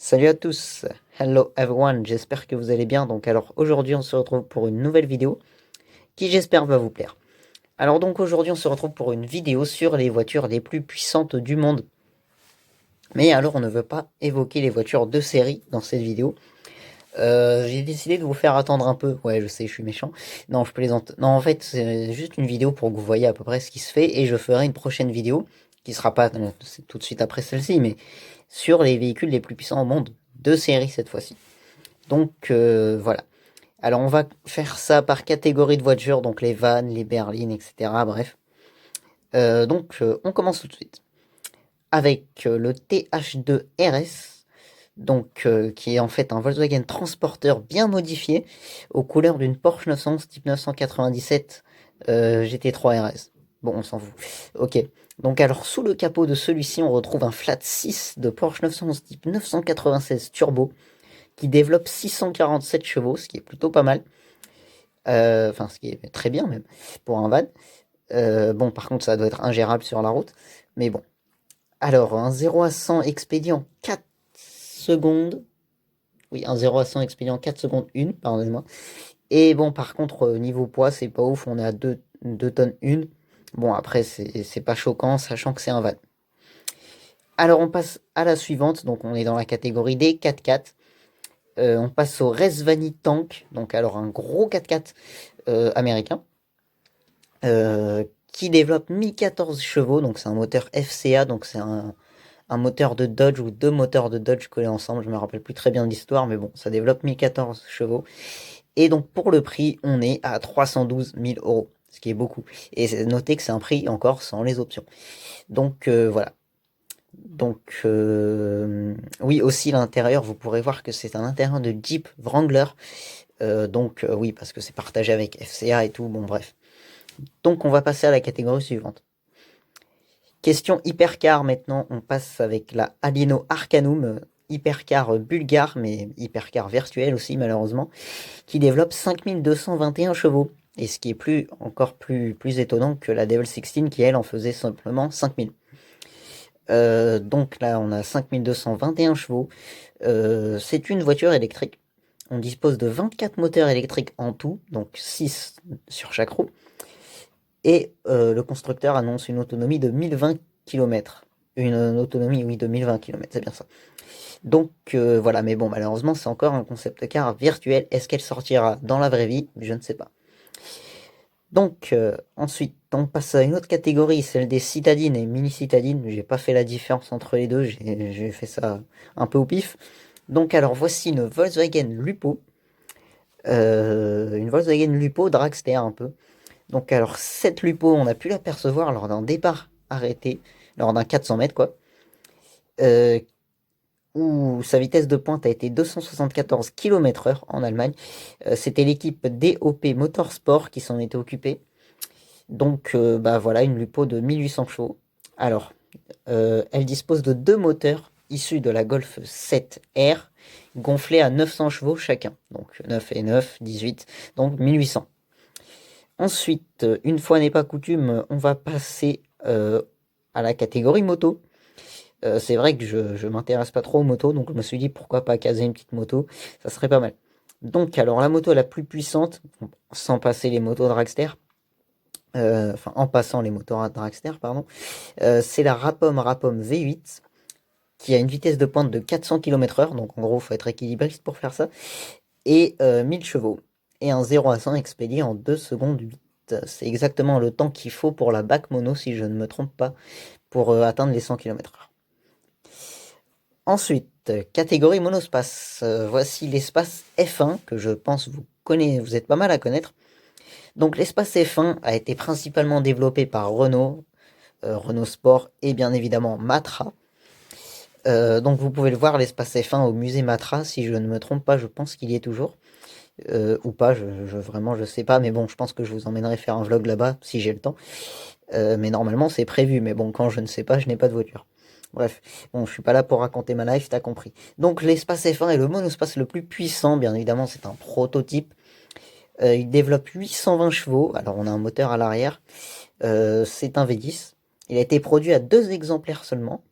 Salut à tous, hello everyone, j'espère que vous allez bien. Donc alors aujourd'hui on se retrouve pour une nouvelle vidéo qui j'espère va vous plaire. Alors donc aujourd'hui on se retrouve pour une vidéo sur les voitures les plus puissantes du monde. Mais alors on ne veut pas évoquer les voitures de série dans cette vidéo. J'ai décidé de vous faire attendre un peu. Ouais, je sais, je suis méchant. Non, je plaisante. Non, en fait, c'est juste une vidéo pour que vous voyez à peu près ce qui se fait. Et je ferai une prochaine vidéo, qui sera pas tout de suite après celle-ci, mais sur les véhicules les plus puissants au monde, de série cette fois-ci. Donc voilà. Alors on va faire ça par catégorie de voitures, donc les vannes, les berlines, etc. Bref. On commence tout de suite avec le TH2 RS, qui est en fait un Volkswagen Transporter bien modifié aux couleurs d'une Porsche 911 type 997 GT3 RS. Bon, on s'en fout. Ok. Donc alors sous le capot de celui-ci, on retrouve un flat 6 de Porsche 911 type 996 turbo qui développe 647 chevaux, ce qui est plutôt pas mal. Enfin, ce qui est très bien même pour un van. Bon, par contre, ça doit être ingérable sur la route. Mais bon. Alors, un 0 à 100 expédié en 4 secondes. Oui, un 0 à 100 expédié en 4 secondes 1, pardonnez-moi. Et bon, par contre, niveau poids, c'est pas ouf. On est à 2 tonnes 1. Bon, après, c'est pas choquant, sachant que c'est un van. Alors, on passe à la suivante. Donc, on est dans la catégorie des 4x4. On passe au Resvani Tank. Donc, alors, un gros 4x4 américain. Qui développe 1014 chevaux, donc c'est un moteur FCA, donc c'est un moteur de Dodge ou deux moteurs de Dodge collés ensemble, je me rappelle plus très bien de l'histoire, mais bon, ça développe 1014 chevaux. Et donc pour le prix, on est à 312 000 euros, ce qui est beaucoup. Et notez que c'est un prix encore sans les options. Donc voilà. Donc oui, aussi l'intérieur, vous pourrez voir que c'est un intérieur de Jeep Wrangler. Oui, parce que c'est partagé avec FCA et tout, bon bref. Donc on va passer à la catégorie suivante. Question hypercar maintenant, on passe avec la Alieno Arcanum, hypercar bulgare, mais hypercar virtuel aussi malheureusement, qui développe 5221 chevaux. Et ce qui est encore plus étonnant que la Devil 16 qui elle en faisait simplement 5000. Donc là on a 5221 chevaux. C'est une voiture électrique. On dispose de 24 moteurs électriques en tout, donc 6 sur chaque roue. Et le constructeur annonce une autonomie de 1020 km. Une autonomie, oui, de 1020 km, c'est bien ça. Donc voilà, mais bon, malheureusement, c'est encore un concept car virtuel. Est-ce qu'elle sortira dans la vraie vie? Je ne sais pas. Donc ensuite, on passe à une autre catégorie, celle des citadines et mini-citadines. J'ai pas fait la différence entre les deux, j'ai fait ça un peu au pif. Donc alors voici une Volkswagen Lupo. Une Volkswagen Lupo Dragster un peu. Donc alors cette Lupo, on a pu l'apercevoir lors d'un départ arrêté, lors d'un 400 mètres quoi, euh, où sa vitesse de pointe a été 274 km/h en Allemagne. C'était l'équipe DOP Motorsport qui s'en était occupée. Donc bah voilà, une Lupo de 1800 chevaux. Alors, elle dispose de deux moteurs issus de la Golf 7R, gonflés à 900 chevaux chacun. Donc 9 et 9, 18, donc 1800. Ensuite, une fois n'est pas coutume, on va passer à la catégorie moto. C'est vrai que je m'intéresse pas trop aux motos, donc je me suis dit pourquoi pas caser une petite moto, ça serait pas mal. Donc alors la moto la plus puissante, sans passer les motos dragster, enfin en passant les motos dragster, pardon, c'est la Rapom V8 qui a une vitesse de pointe de 400 km/h, donc en gros il faut être équilibriste pour faire ça, et 1000 chevaux, et un 0 à 100 expédié en 2 secondes 8. C'est exactement le temps qu'il faut pour la bac mono, si je ne me trompe pas, pour atteindre les 100 km/h. Ensuite, catégorie monospace. Voici l'espace F1 que je pense vous êtes pas mal à connaître. Donc l'espace F1 a été principalement développé par Renault, Renault Sport et bien évidemment Matra. Donc vous pouvez le voir, l'espace F1 au musée Matra, si je ne me trompe pas, je pense qu'il y est toujours. Ou pas, vraiment je sais pas, mais bon, je pense que je vous emmènerai faire un vlog là-bas si j'ai le temps. Mais normalement c'est prévu, mais bon, quand je ne sais pas, je n'ai pas de voiture. Bref, bon, je suis pas là pour raconter ma life, t'as compris. Donc l'espace F1 est le monospace le plus puissant, bien évidemment, c'est un prototype. Il développe 820 chevaux, alors on a un moteur à l'arrière. C'est un V10. Il a été produit à 2 exemplaires seulement.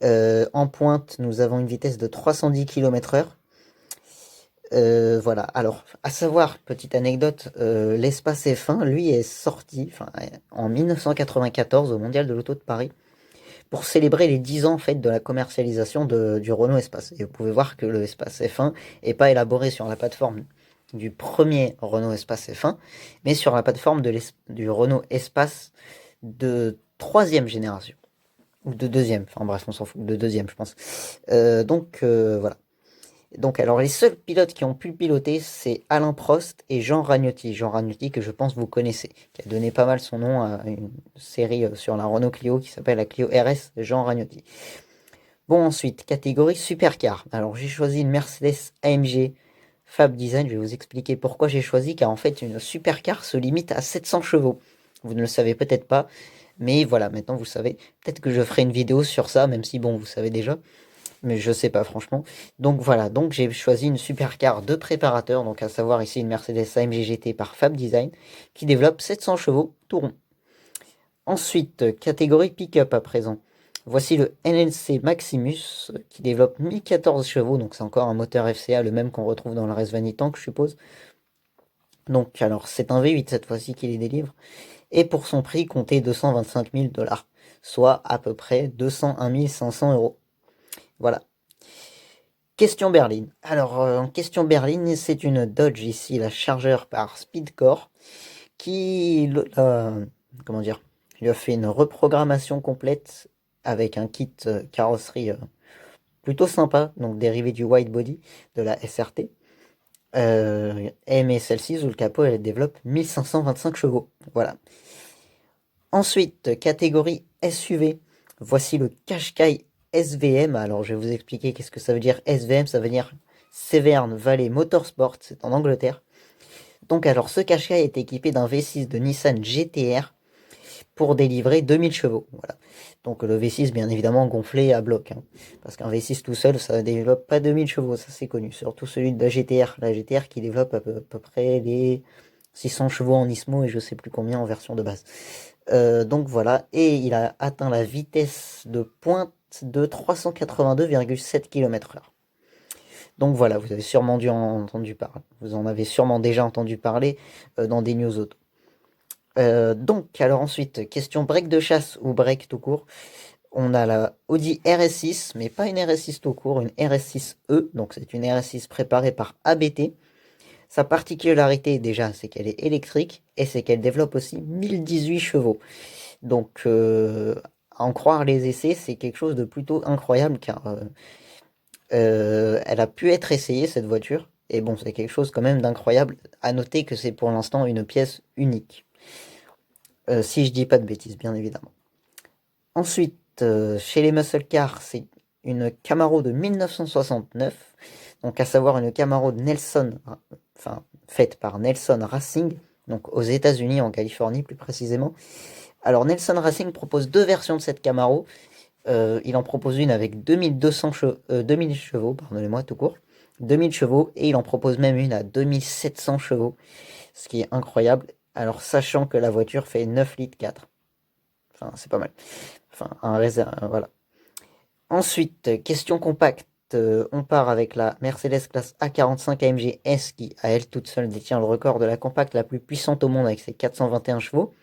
En pointe, nous avons une vitesse de 310 km/h. Voilà, alors, à savoir, petite anecdote, l'espace F1, lui, est sorti en 1994 au Mondial de l'Auto de Paris pour célébrer les 10 ans en fait, de la commercialisation du Renault Espace. Et vous pouvez voir que le Espace F1 n'est pas élaboré sur la plateforme du premier Renault Espace F1, mais sur la plateforme du Renault Espace de troisième génération. Ou de deuxième, enfin bref, on s'en fout, de deuxième, je pense. Voilà. Donc, alors, les seuls pilotes qui ont pu le piloter, c'est Alain Prost et Jean Ragnotti. Jean Ragnotti, que je pense vous connaissez, qui a donné pas mal son nom à une série sur la Renault Clio qui s'appelle la Clio RS, Jean Ragnotti. Bon, ensuite, catégorie supercar. Alors, j'ai choisi une Mercedes AMG Fab Design. Je vais vous expliquer pourquoi j'ai choisi, car en fait, une supercar se limite à 700 chevaux. Vous ne le savez peut-être pas, mais voilà, maintenant vous savez. Peut-être que je ferai une vidéo sur ça, même si, bon, vous savez déjà. Mais je sais pas franchement. Donc voilà, donc j'ai choisi une supercar de préparateur, donc à savoir ici une Mercedes AMG GT par Fab Design, qui développe 700 chevaux tout rond. Ensuite, catégorie pick-up à présent. Voici le NLC Maximus qui développe 1014 chevaux, donc c'est encore un moteur FCA, le même qu'on retrouve dans le Resvani Tank, je suppose. Donc alors c'est un V8 cette fois-ci qui les délivre. Et pour son prix, comptez 225 000 $, soit à peu près 201 500 €. Voilà. Question berline. Alors, en question berline, c'est une Dodge ici, la Charger par Speedcore, qui comment dire, lui a fait une reprogrammation complète avec un kit carrosserie plutôt sympa, donc dérivé du white body de la SRT. Mais celle-ci, sous le capot, elle développe 1525 chevaux. Voilà. Ensuite, catégorie SUV. Voici le Qashqai SVM. Alors, je vais vous expliquer qu'est-ce que ça veut dire SVM. Ça veut dire Severn Valley Motorsport. C'est en Angleterre. Donc, alors, ce Qashqai est équipé d'un V6 de Nissan GT-R pour délivrer 2000 chevaux. Voilà. Donc, le V6, bien évidemment, gonflé à bloc. Hein, parce qu'un V6 tout seul, ça ne développe pas 2000 chevaux. Ça, c'est connu. Surtout celui de la GT-R. La GT-R qui développe à peu près les 600 chevaux en Nismo et je ne sais plus combien en version de base. Donc voilà, et il a atteint la vitesse de pointe de 382,7 km/h. Donc voilà, vous avez sûrement dû en entendu parler. Vous en avez sûrement déjà entendu parler dans des news auto. Donc, alors ensuite, question break de chasse ou break tout court. On a la Audi RS6, mais pas une RS6 tout court, une RS6E. Donc c'est une RS6 préparée par ABT. Sa particularité déjà, c'est qu'elle est électrique et c'est qu'elle développe aussi 1018 chevaux. Donc, à en croire les essais, c'est quelque chose de plutôt incroyable car elle a pu être essayée cette voiture. Et bon, c'est quelque chose quand même d'incroyable. À noter que c'est pour l'instant une pièce unique. Si je dis pas de bêtises, bien évidemment. Ensuite, chez les muscle cars, c'est une Camaro de 1969. Donc, à savoir une Camaro de Nelson, enfin, faite par Nelson Racing, donc aux États-Unis, en Californie plus précisément. Alors, Nelson Racing propose deux versions de cette Camaro. Il en propose une avec 2000 chevaux, pardonnez-moi, tout court. 2000 chevaux, et il en propose même une à 2700 chevaux, ce qui est incroyable. Alors, sachant que la voiture fait 9 litres 4. Enfin, c'est pas mal. Enfin, un réserve, voilà. Ensuite, question compacte. On part avec la Mercedes classe A45 AMG S qui, à elle toute seule, détient le record de la compacte la plus puissante au monde avec ses 421 chevaux.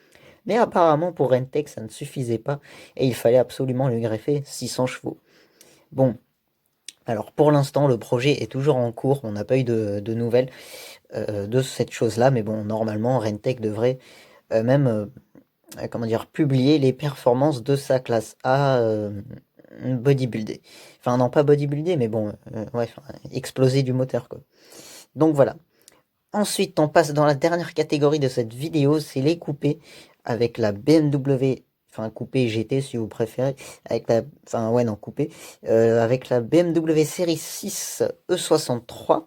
Mais apparemment, pour Rentec, ça ne suffisait pas et il fallait absolument lui greffer 600 chevaux. Bon, alors pour l'instant, le projet est toujours en cours. On n'a pas eu de nouvelles de cette chose-là. Mais bon, normalement, Rentec devrait même comment dire, publier les performances de sa classe A bodybuildé. Enfin, non, pas bodybuildé, mais bon, ouais, exploser du moteur, quoi. Donc voilà. Ensuite, on passe dans la dernière catégorie de cette vidéo, c'est les coupés, avec la BMW, enfin coupé GT si vous préférez, avec la, enfin ouais non coupé, avec la BMW série 6 E63.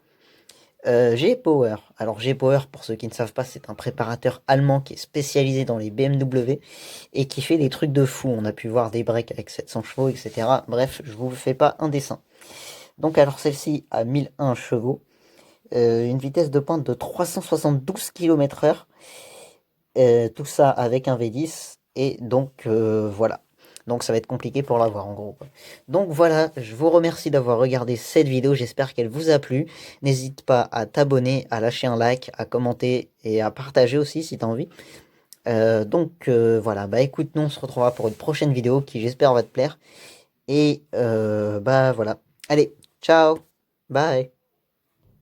G-Power. Alors G-Power, pour ceux qui ne savent pas, c'est un préparateur allemand qui est spécialisé dans les BMW et qui fait des trucs de fou. On a pu voir des breaks avec 700 chevaux, etc. Bref, je vous fais pas un dessin. Donc alors celle-ci a 1001 chevaux, une vitesse de pointe de 372 km/h, tout ça avec un V10, et donc voilà. Donc ça va être compliqué pour l'avoir en gros, quoi. Donc voilà, je vous remercie d'avoir regardé cette vidéo, j'espère qu'elle vous a plu. N'hésite pas à t'abonner, à lâcher un like, à commenter et à partager aussi si tu as envie. Voilà, bah écoute, nous on se retrouvera pour une prochaine vidéo qui j'espère va te plaire. Et bah voilà. Allez, ciao, bye.